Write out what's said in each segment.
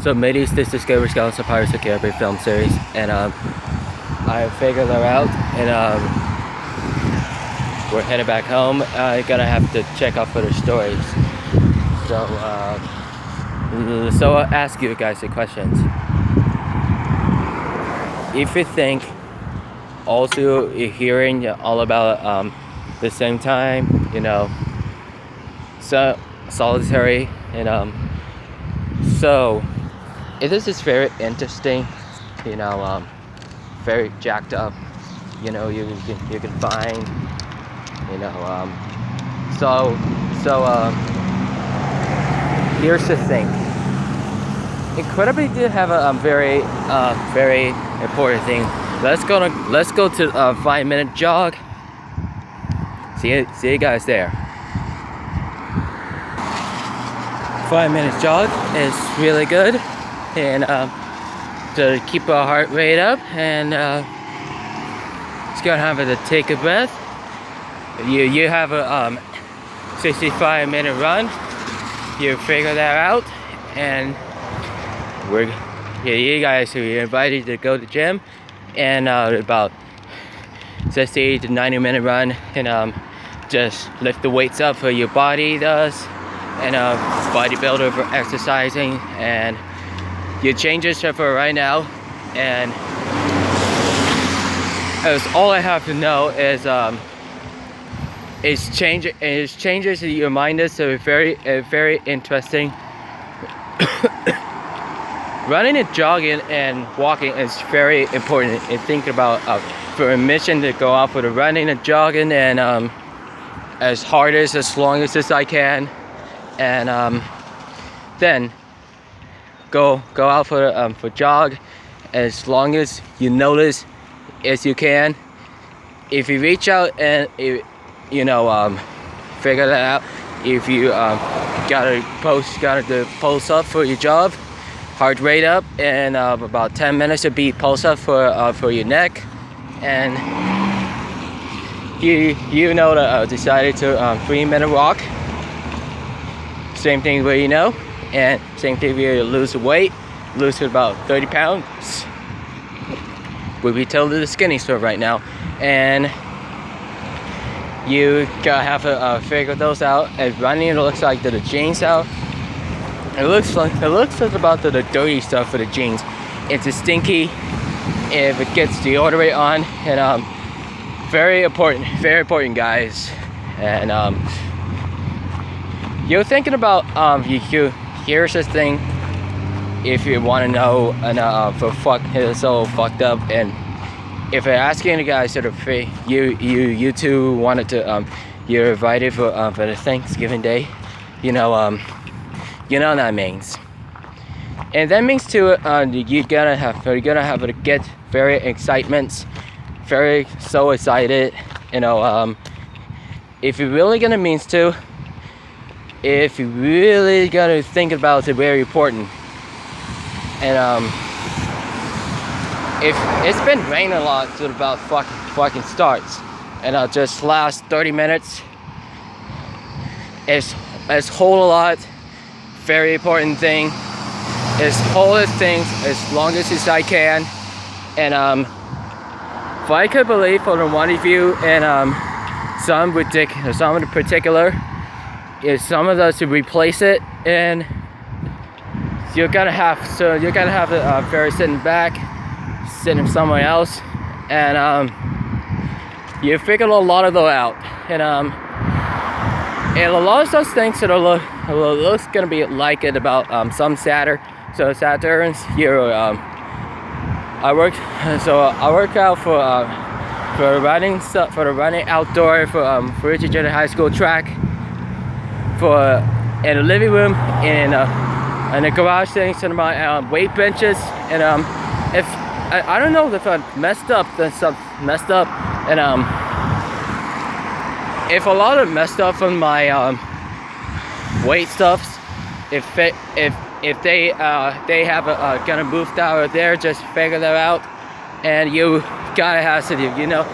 So Middy's this Discovery Scouts of Pirates of the Caribbean film series, and I figured her out, and we're headed back home. I'm gonna have to check out for the stories. So I'll ask you guys the questions. If you think also you're hearing all about the same time, you know, so solitary, and so this is very interesting, you know, very jacked up, you know, you can find, you know, here's the thing. Incredibly did have a very important thing. Let's go to a 5-minute jog. See you guys there. 5-minute jog is really good, and to keep our heart rate up, and just gonna have to take a breath. You have a 65-minute run. You figure that out, and you guys are invited to go to the gym, and about 60 to 90-minute run, and just lift the weights up for your body does, and bodybuilder for exercising, and your changes for right now, and as all I have to know is changes to your mind is very interesting. Running and jogging and walking is very important, and think about for a mission to go out for the running and jogging, and as hard as long as I can, and then go out for jog as long as you notice as you can. If you reach out and you know, figure that out. If you gotta pulse up for your job, heart rate up, and about 10 minutes to be pulse up for your neck, and you know decided to 3-minute walk. Same thing where you know, and same thing where you lose weight, lose about 30 pounds. We'll be totally the skinny store right now, and you gotta have to figure those out. And running, it looks like the jeans out. It looks like about the dirty stuff for the jeans. It's a stinky if it gets deodorant on, and very important, guys. And you're thinking about here's this thing. If you want to know, and it's so fucked up, and if you're asking the guys sort of you two wanted to you're invited for the Thanksgiving Day, you know what that means, and that means too you're gonna have to get very excitement, very so excited, you know, if you really gonna means to, if you really gotta think about it, very important. And if it's been raining a lot to about fucking starts, and just last 30 minutes, it's whole a lot. Very important thing is hold the things as long as I can, and if I could believe for the one of you, and some in particular, is some of us to replace it, and you're gonna have to very sitting back, sitting somewhere else, and you figured a lot of those out, and a lot of those things that looks gonna be like it about some Saturns. I work out for running stuff, for the running outdoor for Richard Junior High School track, for in the living room, in the garage things, and my weight benches, and if I don't know if I messed up, then stuff messed up, and if a lot of messed up on my weight stuffs, if they have gonna move down there, just figure that out, and you gotta have to, you know,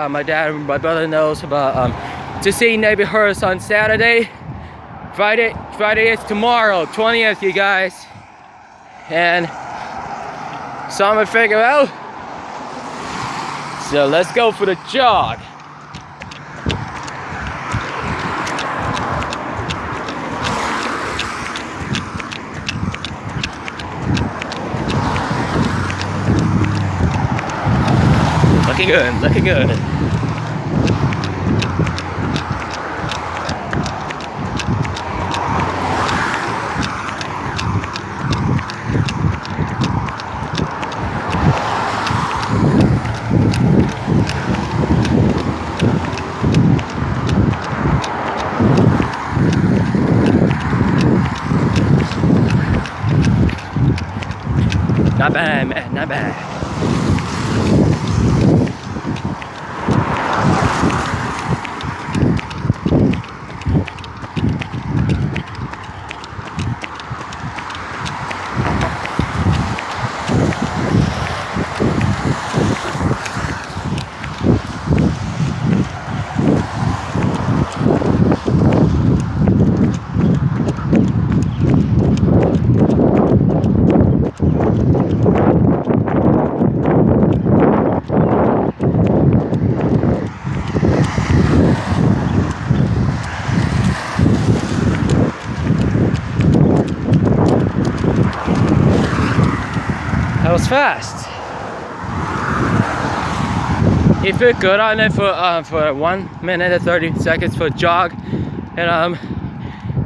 my dad and my brother knows about to see neighborhoods on Saturday Friday is tomorrow, 20th, you guys. And so I'm gonna figure out. So let's go for the jog. Looking good, looking good. Not bad, man, not bad. That was fast. If you're good on it for 1 minute and 30 seconds for a jog, and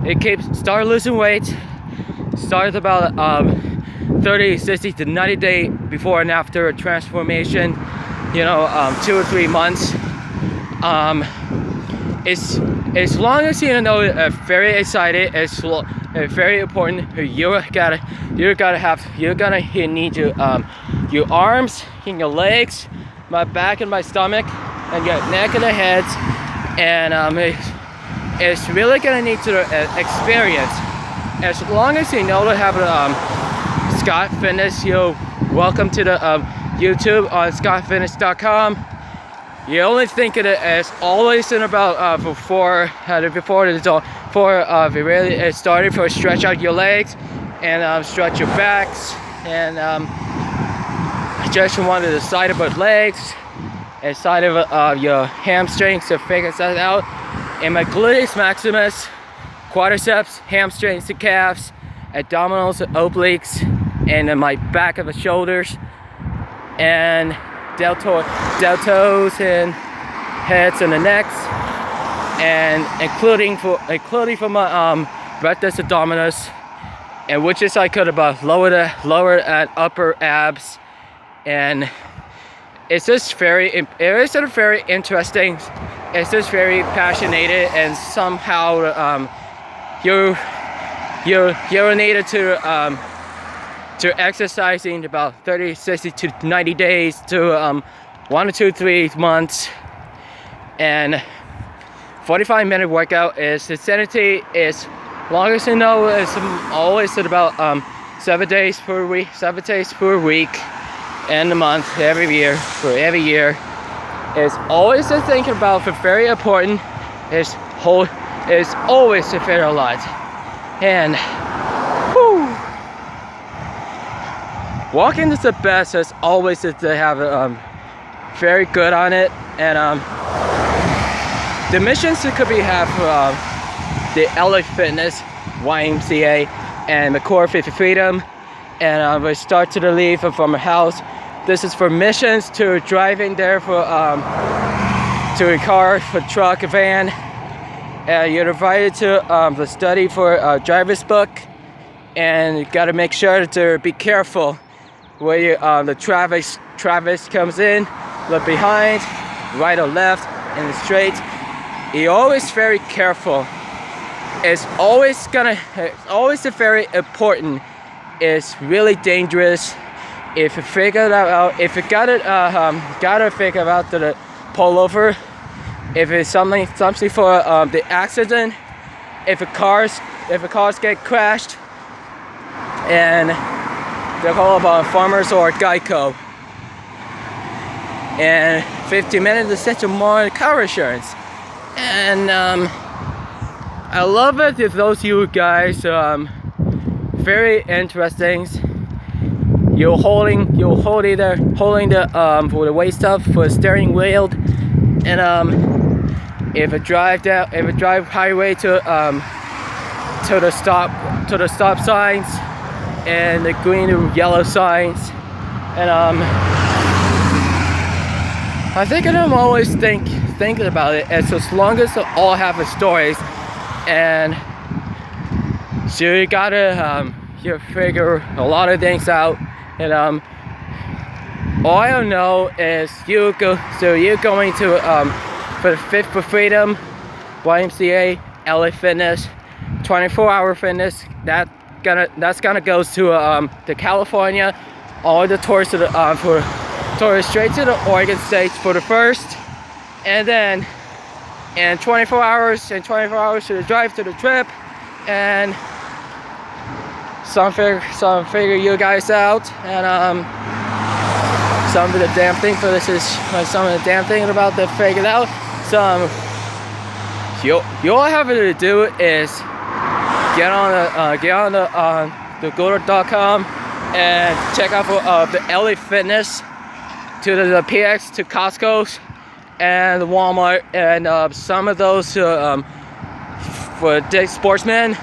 it start losing weight, starts about 30, 60 to 90 days before and after a transformation, 2 or 3 months. It's as long as you know, very excited, it's very important. You're gonna need your arms and your legs, my back and my stomach, and your neck and the head, and it's really gonna need to experience. As long as you know to have Scott Fitness, you're welcome to the YouTube on scottfitness.com. You only think of it as always in about before we really started for stretch out your legs and stretch your backs, and just one of the side of your legs and side of your hamstrings to figure that out. And my gluteus maximus, quadriceps, hamstrings and calves, abdominals and obliques, and then my back of the shoulders, and deltoes and heads and the necks, and including for my rectus abdominis, and which is I could about lower and upper abs, and it's just very interesting. It's just very passionate, and somehow you're needed to exercising about 30, 60 to 90 days to 1 to 2, 3 months, and 45-minute workout is the sanity is longest you know is always at about 7 days per week, and a month every year. For every year is always to think about for very important is always to fit a lot, and walking is the best. As always is to have very good on it, and the missions that could be have the LA Fitness, YMCA, and the Core 50 Freedom, and we start to leave from a house. This is for missions to driving there for to a car, for truck, a van. You're invited to the study for a driver's book, and you got to make sure to be careful where you, the traffic comes in, look behind, right or left, and straight. You're always very careful. It's always very important. It's really dangerous. If you figure that out, if you gotta figure out to pull over. If it's something for the accident, if cars get crashed, and they call about Farmers or Geico, and 15 minutes to set more car insurance, and I love it if those you guys very interesting. You're holding the for the weight stuff for the steering wheel, and if it drive highway to the stop signs and the green and yellow signs, and I think I'm always thinking about it as long as they all have the stories, and so you gotta you figure a lot of things out, and all I don't know is you're going to for the Fit for Freedom, YMCA, LA Fitness, 24-hour fitness. That's gonna go to California, all the tours to the straight to the Oregon State for the first, and then 24 hours to the drive to the trip, and some figure you guys out, and some of the damn thing for this is some of the damn thing about the figure out. You all have to do is get on the Google.com and check out for the LA Fitness, to the PX, to Costco's and Walmart, and some of those for Dick Sportsman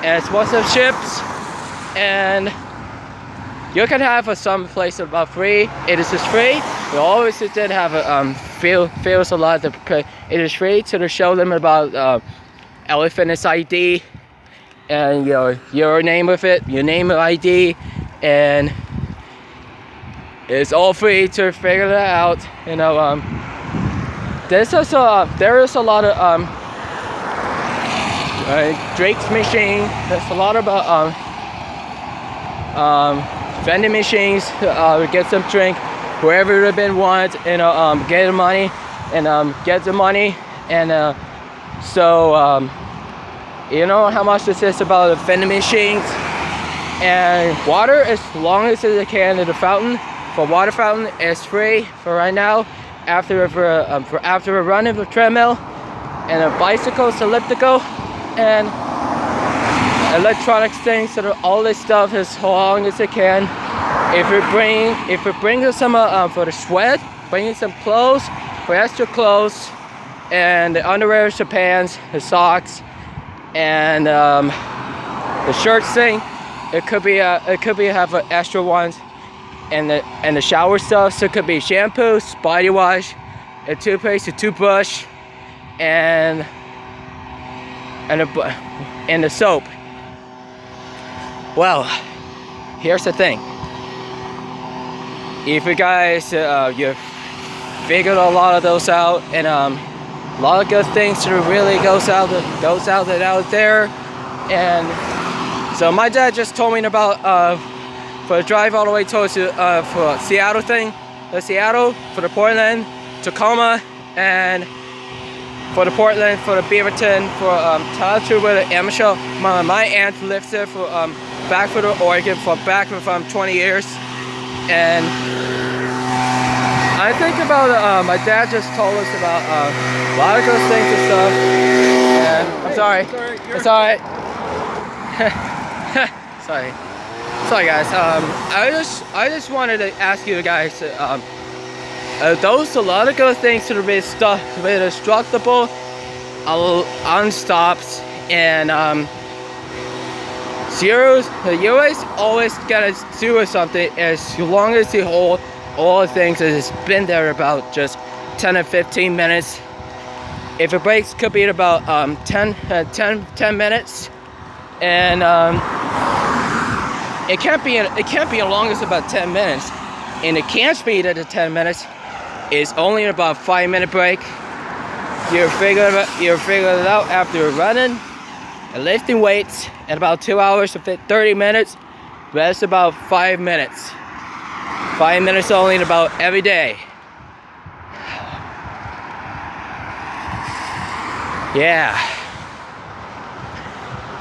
and sponsorships, and you can have some place about free. It is just free. We always did have a feels a lot. It is free to show them about LA Fitness ID and your name with it, your name ID, and it's all free to figure that out. There is a lot of drinks machine. There's a lot of vending machines. Get some drink wherever you've been want, get the money, and get the money, and so you know how much this is about the vending machines, and water as long as it can in the fountain. For water fountain is free for right now. After a run of a treadmill, and a bicycles, elliptical, and electronic things, so all this stuff as long as it can. If you bring some for the sweat, bring some clothes for extra clothes, and the underwear, the pants, the socks, and the shirts thing. It could be have extra ones. And the shower stuff, so it could be shampoo, body wash, a toothpaste, a toothbrush, and the soap. Well, here's the thing. If you guys you figured a lot of those out, and a lot of good things that really goes out there, and so my dad just told me about for the drive all the way towards for Seattle thing, the Seattle, for the Portland, Tacoma, and for the Portland, for the Beaverton, for Tyler where the amateur. My aunt lives there for back for the Oregon for back for 20 years, and I think about my dad just told us about a lot of those things and stuff. And I'm sorry, it's alright. Sorry guys, I just wanted to ask you guys, those a lot of good things to be indestructible, unstops, and zeros. You always gotta do something as long as you hold all the things that has been there about just 10 or 15 minutes. If it breaks, could be about 10 minutes, and it can't be as long as about 10 minutes, and it can't speed at the 10 minutes. It's only about 5-minute break. You're figuring it out after running and lifting weights at about 2 hours to 30 minutes. That's about 5 minutes. 5 minutes only about every day. Yeah.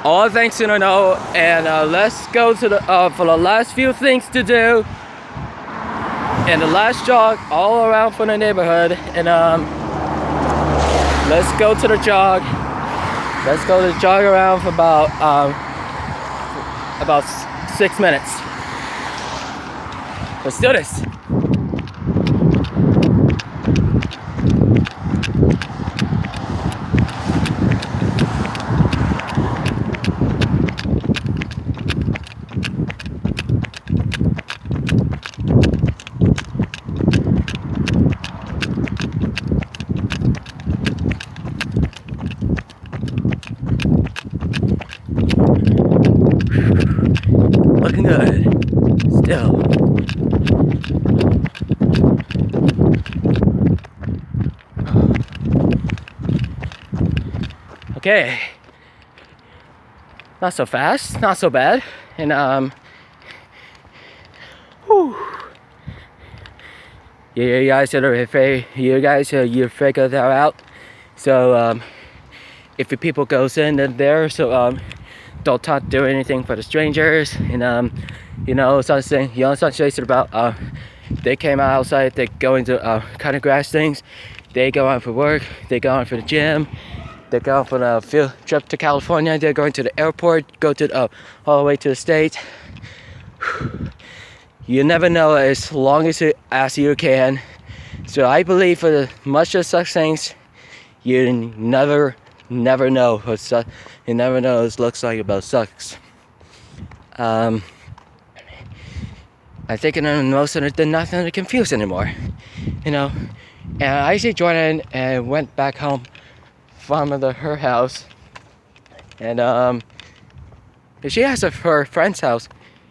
All things to know, and let's go to the for the last few things to do, and the last jog all around for the neighborhood, and let's go to the jog, Let's go to jog around for about 6 minutes. Let's do this. Looking good. Still. Okay. Not so fast, not so bad. And whew. You guys you figure that out. So if the people goes in there, so don't do anything for the strangers. And something about they came outside, they go into kind of grass things, they go out for work, they go out for the gym, they go out for the field trip to California, they're going to the airport, go to all the way to the States. You never know as long as you can. So I believe for the much of such things, you never know what you never know what it looks like about sucks. I think most of it they're not gonna confused anymore. And I see Jordan and went back home from her house, and she has her friend's house.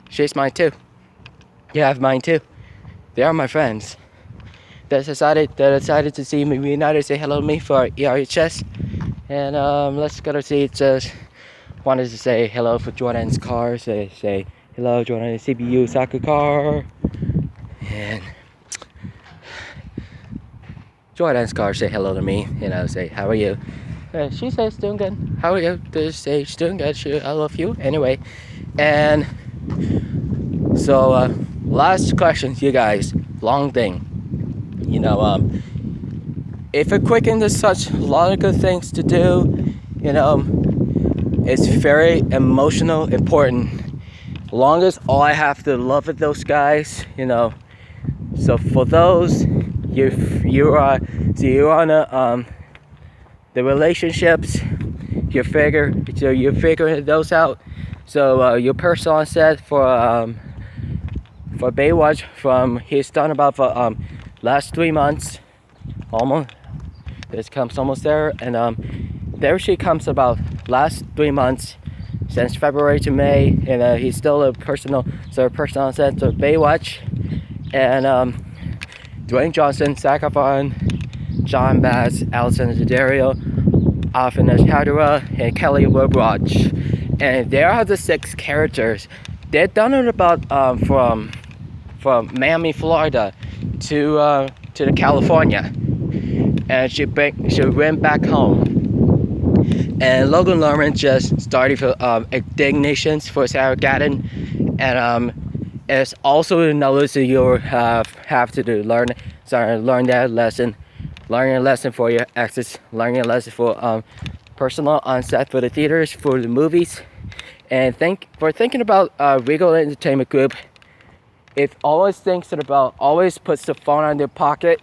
She's mine too. Yeah, I have mine too. They are my friends. They decided to see me reunited, say hello to me for ERHS. And let's go to see. Just wanted to say hello for Jordan's car. Say hello, Jordan, CPU soccer car. And Jordan's car say hello to me. Say how are you? She says doing good. How are you? Just say she's doing good. I love you. Anyway, and so last question, you guys. Long thing. If it quickens such a lot of good things to do, it's very emotional, important. Long as all I have to love with those guys, So for those, you're on the relationships, you're figuring those out. So your person said for Baywatch he's done about for last 3 months, almost. This comes almost there, and there she comes about last 3 months, since February to May, and he's still a personal set to Baywatch, and Dwayne Johnson, Zac Efron, John Bass, Alison Daddario, Afinash Hadura, and Kelly Woodwatch, and there are the 6 characters. They're done it about from Miami, Florida, to the California, and she went back home. And Logan Lerman just started for Ignitions for Sarah Gadden, and it's also notice that you have to learn that lesson, learning a lesson for your exes, learning a lesson for personal on set for the theaters, for the movies, and thinking about Regal Entertainment Group. It always always puts the phone on their pocket.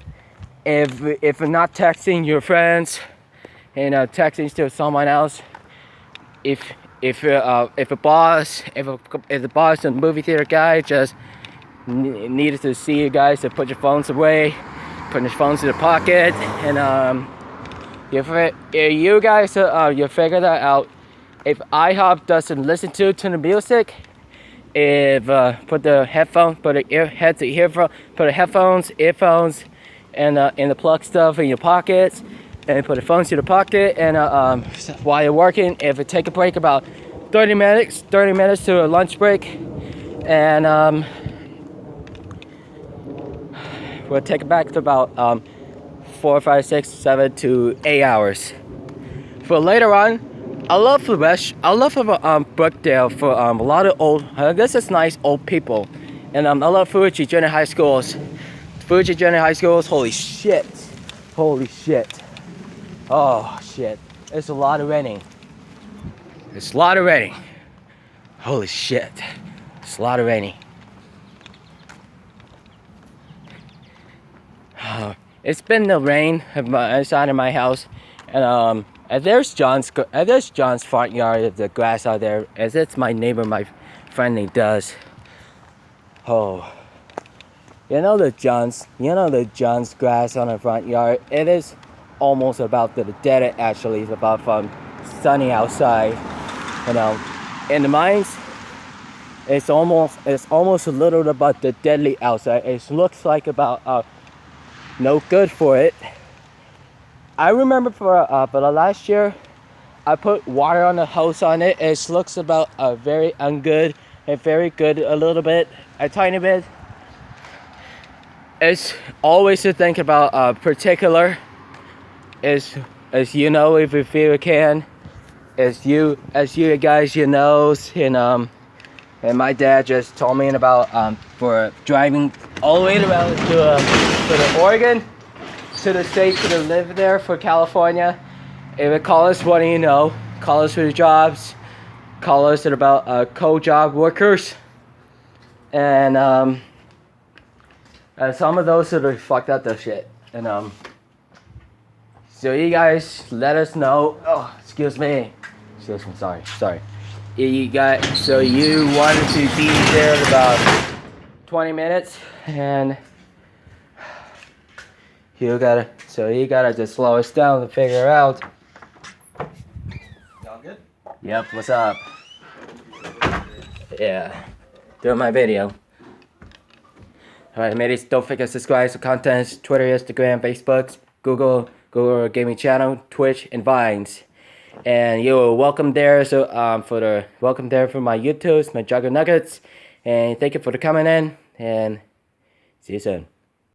If you're not texting your friends, texting to someone else, if the boss and movie theater guy just needed to see you guys to put your phones away, put your phones in the pocket, and if you guys you figure that out. If IHOP doesn't listen to the music, if put the headphones, earphones, and the plug stuff in your pockets, and put the phones in the pocket, and while you're working, if you take a break about 30 minutes to a lunch break, and we'll take it back to about 4, 5, 6, 7 to 8 hours. For later on, I love the rest. I love Brookdale for a lot of old. This is nice old people, and I love Fuji Junior High Schools. Fuji Junior High Schools. Holy shit! Oh shit! It's a lot of raining. It's a lot of raining. Holy shit. It's a lot of raining. It's been the rain inside of my house, and there's John's front yard, the grass out there, as it's my neighbor, my friend, he does. Oh, the John's grass on the front yard. It is almost about the dead. Actually, it's about from sunny outside. In the mines, it's almost a little about the deadly outside. It looks like about no good for it. I remember for the last year, I put water on the hose on it. It looks about very ungood and very good a little bit, a tiny bit. It's always to think about particular. As you know, if you can, as you guys and my dad just told me about for driving all the way around to the Oregon, to the state to live there for California. If it call us, what do you know? Call us for the jobs. Call us about co-job workers. And some of those that are fucked up the shit. And so you guys let us know. Oh, excuse me. Sorry. So you wanted to be there in about 20 minutes, and you gotta just slow us down to figure out. Y'all good? Yep, what's up? Yeah, doing my video. Alright, mateys, don't forget to subscribe to contents, Twitter, Instagram, Facebook, Google Gaming Channel, Twitch, and Vines. And you're welcome there. So welcome there for my YouTubes, my Jugger Nuggets, and thank you for coming in. And see you soon.